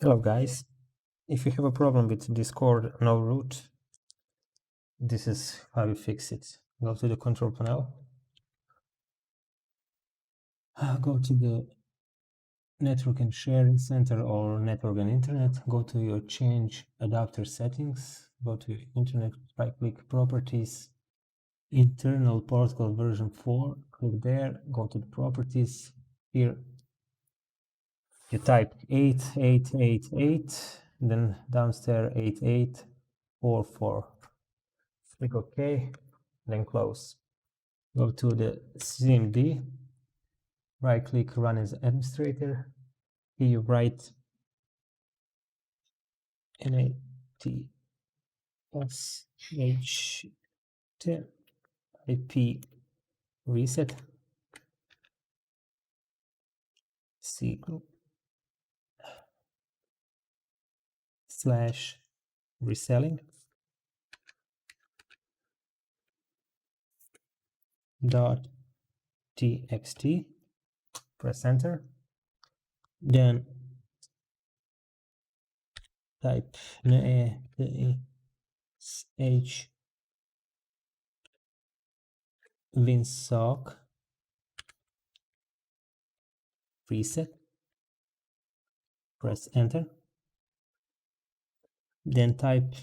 Hello guys, if you have a problem with Discord no root, this is how you fix it. Go to the control panel, go to the network and sharing center or network and internet, go to your change adapter settings, go to your internet, right click properties, internal protocol version 4, click there, go to the properties, here you type 8888, then downstairs 8844. Click OK, then close. Go to the CMD, right click Run as Administrator. Here you write NATSH IP reset C group / reselling .txt, press enter, then type NATSH winsock reset, press enter, then type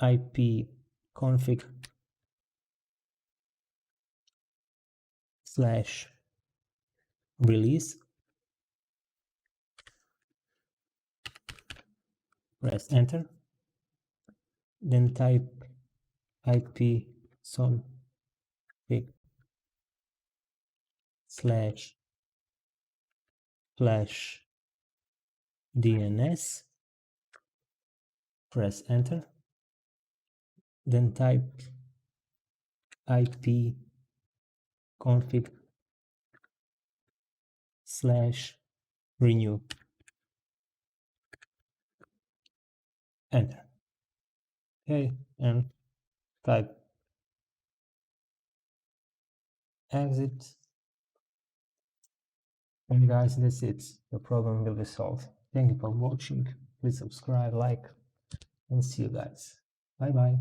IP config / release, press enter, then type IP config / DNS, press enter, then type IP config / renew, enter. Okay, and type exit. And guys, that's it. The problem will be solved. Thank you for watching. Please subscribe, like, and see you guys. Bye bye.